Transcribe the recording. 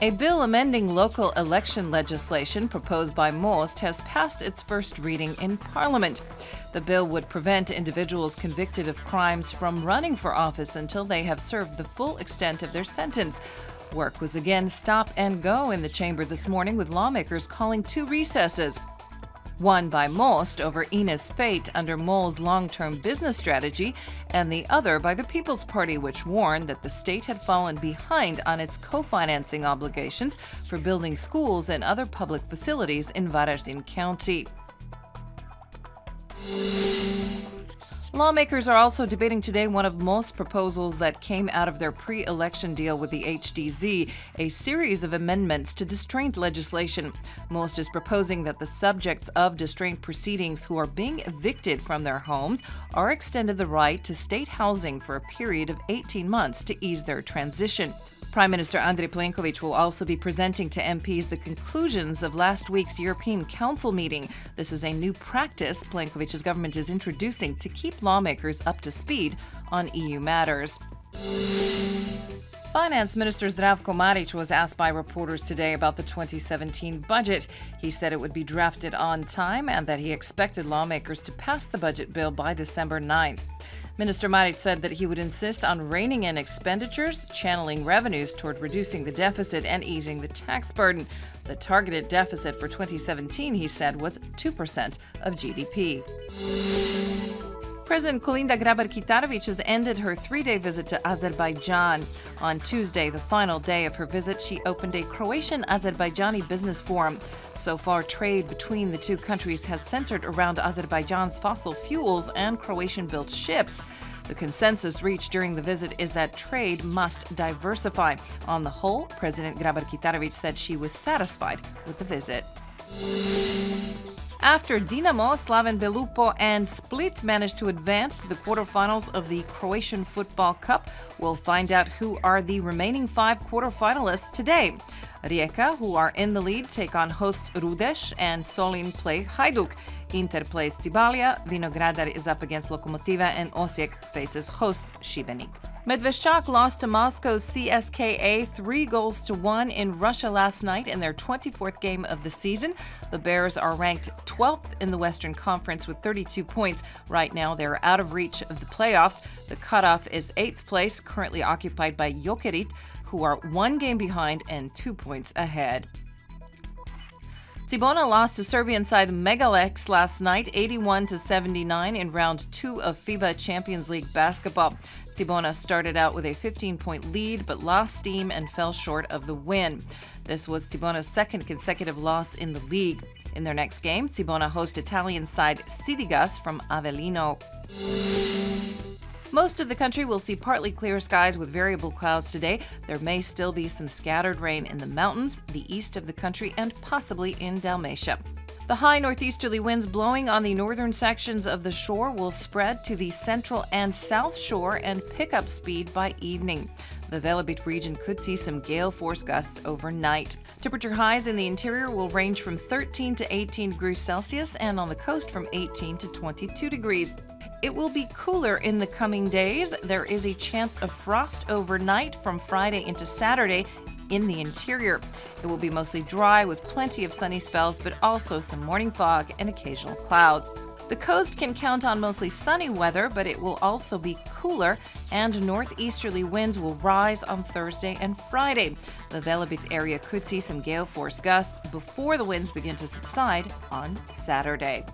A bill amending local election legislation proposed by Most has passed its first reading in Parliament. The bill would prevent individuals convicted of crimes from running for office until they have served the full extent of their sentence. Work was again stop and go in the chamber this morning, with lawmakers calling two recesses. One by Most over Ina's fate under Mol's long-term business strategy, and the other by the People's Party, which warned that the state had fallen behind on its co-financing obligations for building schools and other public facilities in Varaždin County. Lawmakers are also debating today one of Most's proposals that came out of their pre-election deal with the HDZ, a series of amendments to distraint legislation. Most is proposing that the subjects of distraint proceedings who are being evicted from their homes are extended the right to state housing for a period of 18 months to ease their transition. Prime Minister Andrej Plenković will also be presenting to MPs the conclusions of last week's European Council meeting. This is a new practice Plenković's government is introducing to keep lawmakers up to speed on EU matters. Finance Minister Zdravko Marić was asked by reporters today about the 2017 budget. He said it would be drafted on time and that he expected lawmakers to pass the budget bill by December 9th. Minister Marić said that he would insist on reining in expenditures, channeling revenues toward reducing the deficit and easing the tax burden. The targeted deficit for 2017, he said, was 2% of GDP. President Kolinda Grabar-Kitarović has ended her three-day visit to Azerbaijan. On Tuesday, the final day of her visit, she opened a Croatian-Azerbaijani business forum. So far, trade between the two countries has centered around Azerbaijan's fossil fuels and Croatian-built ships. The consensus reached during the visit is that trade must diversify. On the whole, President Grabar-Kitarović said she was satisfied with the visit. After Dinamo, Slaven Belupo and Split managed to advance to the quarterfinals of the Croatian Football Cup, we'll find out who are the remaining 5 quarterfinalists today. Rijeka, who are in the lead, take on hosts Rudeš, and Solin play Hajduk. Inter plays Cibalia, Vinogradar is up against Lokomotiva, and Osijek faces hosts Šibenik. Medveščak lost to Moscow's CSKA 3-1 in Russia last night in their 24th game of the season. The Bears are ranked 12th in the Western Conference with 32 points. Right now, they're out of reach of the playoffs. The cutoff is 8th place, currently occupied by Jokerit, who are 1 game behind and 2 points ahead. Cibona lost to Serbian side Megalex last night, 81-79 in round 2 of FIBA Champions League basketball. Cibona started out with a 15-point lead but lost steam and fell short of the win. This was Cibona's second consecutive loss in the league. In their next game, Cibona host Italian side Sidigas from Avellino. Most of the country will see partly clear skies with variable clouds today. There may still be some scattered rain in the mountains, the east of the country, and possibly in Dalmatia. The high northeasterly winds blowing on the northern sections of the shore will spread to the central and south shore and pick up speed by evening. The Velebit region could see some gale force gusts overnight. Temperature highs in the interior will range from 13 to 18 degrees Celsius and on the coast from 18 to 22 degrees. It will be cooler in the coming days. There is a chance of frost overnight from Friday into Saturday in the interior. It will be mostly dry with plenty of sunny spells, but also some morning fog and occasional clouds. The coast can count on mostly sunny weather, but it will also be cooler, and northeasterly winds will rise on Thursday and Friday. The Velebit area could see some gale force gusts before the winds begin to subside on Saturday.